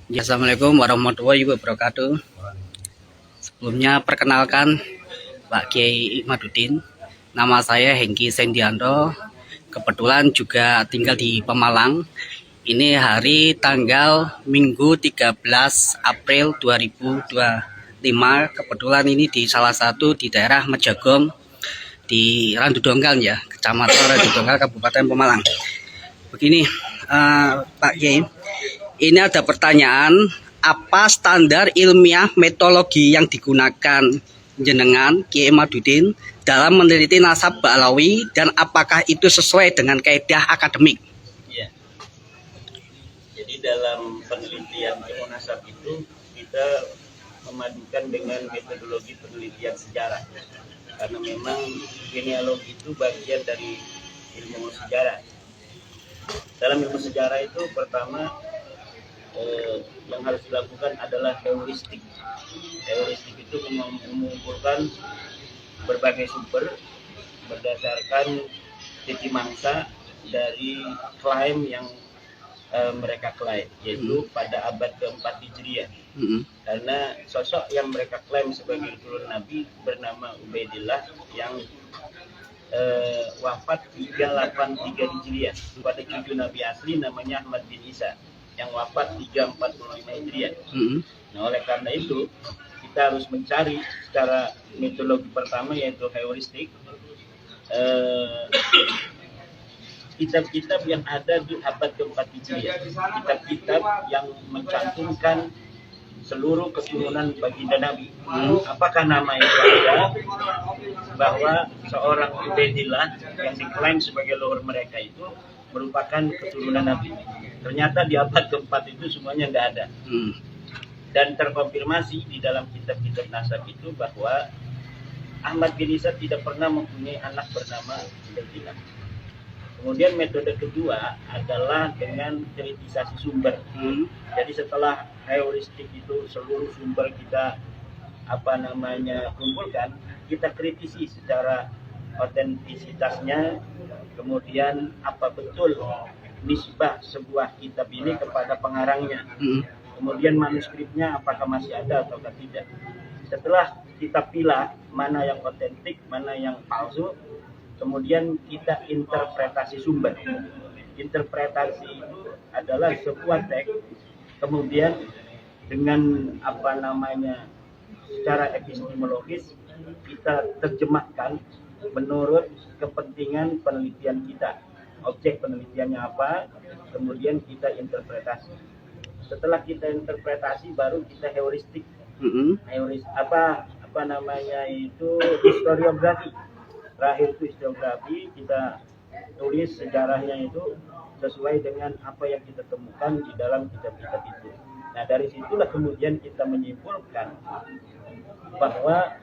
Ya, Assalamualaikum warahmatullahi wabarakatuh. Sebelumnya perkenalkan Pak Kiai Imaduddin. Nama saya Hengki Sendianto. Kebetulan juga tinggal di Pemalang. Ini hari tanggal Minggu 13 April 2025. Kebetulan ini di salah satu di daerah Mejagong di Randu Dongkal ya, Kecamatan Randu Dongkal, Kabupaten Pemalang. Begini, Pak Kiai, ini ada pertanyaan, apa standar ilmiah metodologi yang digunakan jenengan Kiai Imaduddin dalam meneliti nasab Ba'alawi dan apakah itu sesuai dengan kaidah akademik? Ya. Jadi dalam penelitian ilmu nasab itu kita memadukan dengan metodologi penelitian sejarah. Karena memang genealogi itu bagian dari ilmu sejarah. Dalam ilmu sejarah itu pertama yang harus dilakukan adalah heuristik. Heuristik itu mengumpulkan berbagai sumber berdasarkan titik mangsa dari klaim yang mereka klaim, yaitu pada abad keempat Hijriah. Karena sosok yang mereka klaim sebagai turun Nabi bernama Ubaidillah yang wafat 383 Hijriah pada cucu Nabi asli namanya Ahmad bin Isa yang wafat 345 Hijriah. Nah, oleh karena itu kita harus mencari secara metodologi pertama yaitu heuristik kitab-kitab yang ada di abad keempat Hijriah, kitab-kitab yang mencantumkan seluruh keturunan baginda Nabi. Apakah nama itu ada bahwa seorang Ubaidillah yang diklaim sebagai leluhur mereka itu merupakan keturunan Nabi? Ternyata di abad keempat itu semuanya nggak ada. Dan terkonfirmasi di dalam kitab-kitab nasab itu bahwa Ahmad bin Isa tidak pernah mempunyai anak bernama Ubaidillah. Kemudian metode kedua adalah dengan kritisasi sumber. Jadi setelah heuristik itu seluruh sumber kita kumpulkan, kita kritisi secara otentisitasnya, kemudian apa betul nisbah sebuah kitab ini kepada pengarangnya. Kemudian manuskripnya apakah masih ada atau tidak. Setelah kita pilih mana yang otentik, mana yang palsu, kemudian kita interpretasi sumber. Interpretasi itu adalah sebuah teks, kemudian dengan secara epistemologis kita terjemahkan menurut kepentingan penelitian kita. Objek penelitiannya apa, kemudian kita interpretasi. Setelah kita interpretasi baru kita heuristik. Itu historiografi. Terakhir itu historiografi, kita tulis sejarahnya itu sesuai dengan apa yang kita temukan di dalam kitab-kitab itu. Nah, dari situlah kemudian kita menyimpulkan bahwa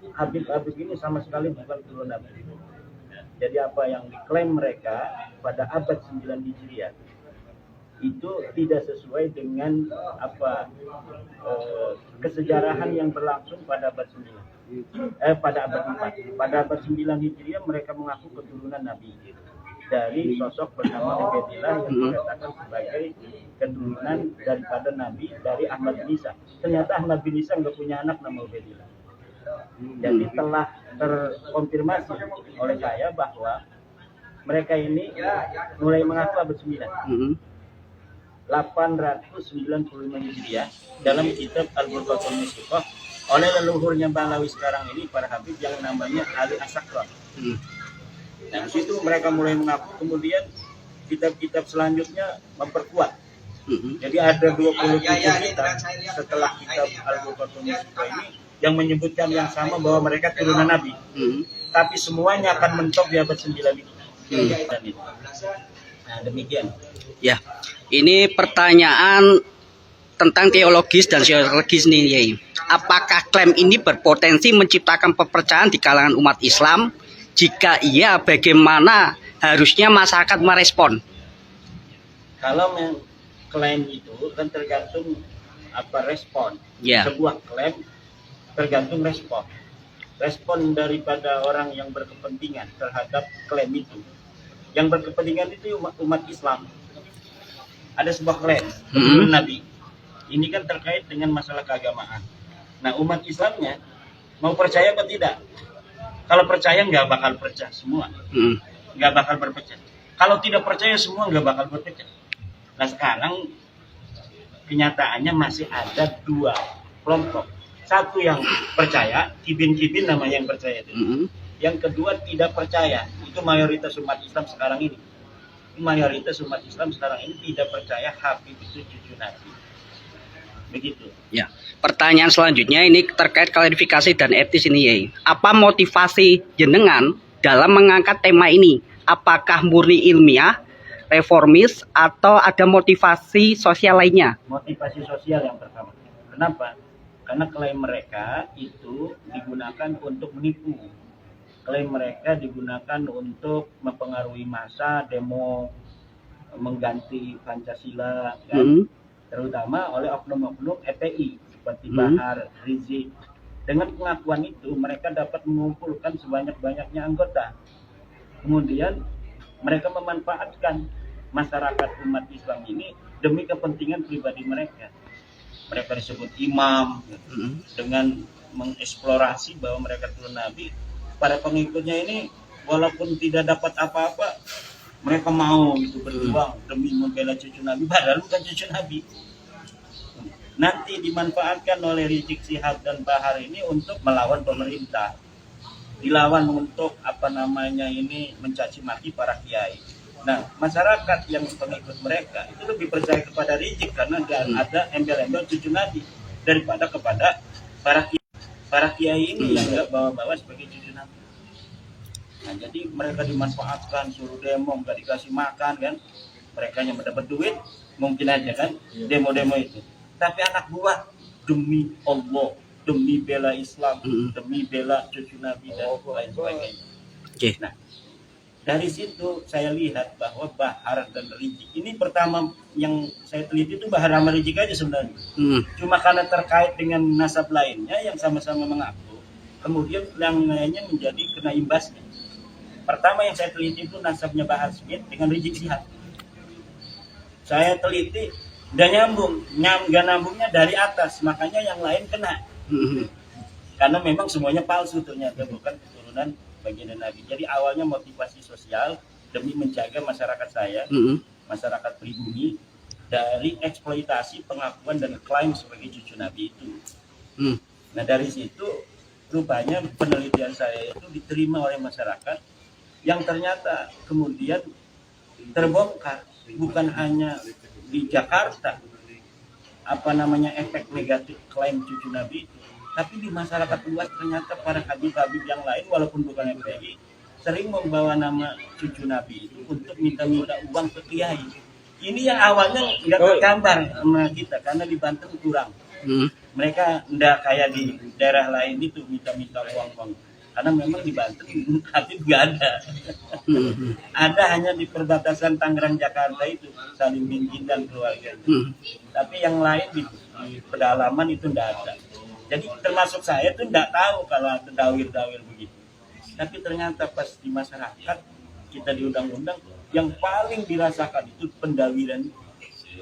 Habib-habib ini sama sekali bukan turun Nabi. Jadi apa yang diklaim mereka pada abad 9 Hijriah itu tidak sesuai dengan kesejarahan yang berlangsung pada abad 9. Pada abad 4. Pada abad 9 Hijriah mereka mengaku keturunan Nabi dari sosok bernama Ubaidillah yang dikatakan sebagai keturunan daripada Nabi dari Ahmad bin Isa. Ternyata Ahmad bin Isa nggak punya anak nama Ubaidillah. Jadi telah terkonfirmasi oleh saya bahwa mereka ini mulai mengaku abad 9. 895 Hijriah dalam kitab Al-Burqatul Musyifah oleh leluhurnya Ba'alawi sekarang ini para habib yang namanya Ali As-Sakran. Nah, di situ mereka mulai mengaku, kemudian kitab-kitab selanjutnya memperkuat. Jadi ada 27 kitab setelah kitab Al-Burqatul Musyifah ini yang menyebutkan yang sama bahwa mereka turunan Nabi. Tapi semuanya akan mentok di abad 9 itu. Nah, demikian. Ya, ini pertanyaan tentang teologis dan sosiologis nih, Yai. Apakah klaim ini berpotensi menciptakan perpecahan di kalangan umat Islam? Jika iya, bagaimana harusnya masyarakat merespon? Kalau klaim itu kan tergantung respon. Sebuah klaim tergantung respon. Respon daripada orang yang berkepentingan terhadap klaim itu. Yang berkepentingan itu umat Islam. ada sebuah klaim keturunan Nabi. Ini kan terkait dengan masalah keagamaan. Nah, umat Islamnya mau percaya atau tidak? Kalau percaya nggak bakal pecah semua, nggak bakal berpecah. Kalau tidak percaya semua nggak bakal berpecah. Nah, sekarang kenyataannya masih ada dua kelompok. Satu yang percaya, kibin-kibin namanya yang percaya itu. Yang kedua tidak percaya. Itu mayoritas umat Islam sekarang ini. Mayoritas umat Islam sekarang ini tidak percaya Habib itu cucu Nabi. Begitu. Ya. Pertanyaan selanjutnya ini terkait klarifikasi dan etis ini, Yai. Apa motivasi jenengan dalam mengangkat tema ini? Apakah murni ilmiah, reformis, atau ada motivasi sosial lainnya? Motivasi sosial yang pertama. Kenapa? Karena klaim mereka itu digunakan untuk menipu. Klaim mereka digunakan untuk mempengaruhi massa, demo, mengganti Pancasila, kan? Terutama oleh oknum-oknum FPI seperti Bahar, Rizik. Dengan pengakuan itu mereka dapat mengumpulkan sebanyak-banyaknya anggota. Kemudian mereka memanfaatkan masyarakat umat Islam ini demi kepentingan pribadi mereka. Mereka disebut imam dengan mengeksplorasi bahwa mereka turun Nabi. Para pengikutnya ini walaupun tidak dapat apa-apa, mereka mau itu berjuang demi membela cucu Nabi, padahal bukan cucu Nabi. Nanti dimanfaatkan oleh Rizik Syihab dan Bahar ini untuk melawan pemerintah, dilawan untuk mencaci maki para kiai. Nah, masyarakat yang pengikut mereka itu lebih percaya kepada Rizik karena ada embel-embel cucu Nabi daripada kepada para kiai ini yang nggak bawa-bawa sebagai cucu Nabi. Nah, jadi mereka dimanfaatkan, suruh demo, nggak dikasih makan kan, mereka yang mendapat duit mungkin aja kan demo-demo itu. Tapi anak buah demi Allah, demi bela Islam, demi bela cucu Nabi dan lain sebagainya. Nah, dari situ saya lihat bahwa Bahar dan Rizik ini pertama yang saya teliti itu Bahar sama Rizik aja sebenarnya. Cuma karena terkait dengan nasab lainnya yang sama-sama mengaku, kemudian yang lainnya menjadi kena imbasnya. Pertama yang saya teliti itu nasabnya Bahar Smith dengan Rizik Syihab. Saya teliti udah nggak nyambungnya dari atas, makanya yang lain kena. Karena memang semuanya palsu ternyata, bukan keturunan baginda Nabi. Jadi awalnya motivasi sosial demi menjaga masyarakat saya, masyarakat pribumi dari eksploitasi pengakuan dan klaim sebagai cucu Nabi itu. Nah, dari situ rupanya penelitian saya itu diterima oleh masyarakat yang ternyata kemudian terbongkar bukan hanya di Jakarta efek negatif klaim cucu Nabi itu, tapi di masyarakat luas ternyata para habib-habib yang lain walaupun bukan FPI sering membawa nama cucu Nabi itu untuk minta-minta uang ke kiai. Ini yang awalnya nggak tergambar sama kita karena di Banten kurang. Mereka nggak kayak di daerah lain itu minta-minta uang-uang. Karena memang di Banten habib nggak ada. Ada hanya di perbatasan Tangerang Jakarta itu Salim Mingin dan keluarganya. Tapi yang lain di pedalaman itu nggak ada. Jadi termasuk saya tuh nggak tahu kalau ada dawir-dawir begitu. Tapi ternyata pas di masyarakat kita di undang-undang yang paling dirasakan itu pendawiran.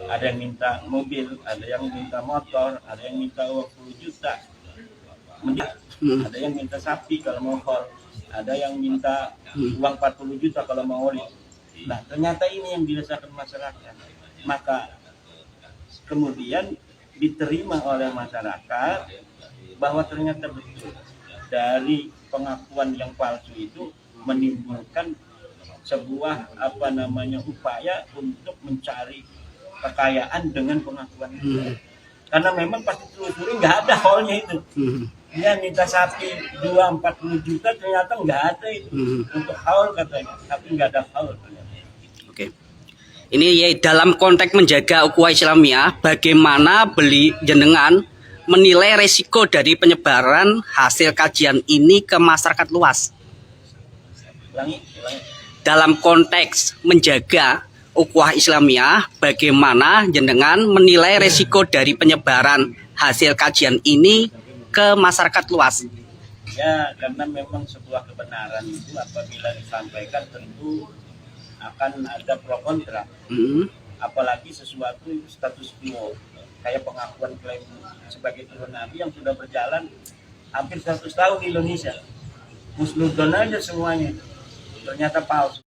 Ada yang minta mobil, ada yang minta motor, ada yang minta uang 10 juta. Ada yang minta sapi kalau mau hol, ada yang minta uang 40 juta kalau mau oli. Nah, ternyata ini yang dirasakan masyarakat. Maka kemudian diterima oleh masyarakat bahwa ternyata betul dari pengakuan yang palsu itu menimbulkan sebuah upaya untuk mencari kekayaan dengan pengakuan itu. Karena memang pasti telusuri nggak ada haulnya itu. Dia minta sapi 2-40 juta ternyata nggak ada itu untuk haul katanya, tapi nggak ada haul ternyata. Oke. Ini ya dalam konteks menjaga ukhuwah Islamiyah, bagaimana jenengan menilai resiko dari penyebaran hasil kajian ini ke masyarakat luas? Ulangi. Dalam konteks menjaga ukhuwah Islamiyah, bagaimana jenengan menilai resiko dari penyebaran hasil kajian ini ke masyarakat luas? Ya, karena memang sebuah kebenaran itu apabila disampaikan tentu akan ada pro kontra. apalagi sesuatu status quo kayak pengakuan klaim sebagai turun nabi yang sudah berjalan hampir 100 tahun di Indonesia. Musnudon aja semuanya, ternyata palsu.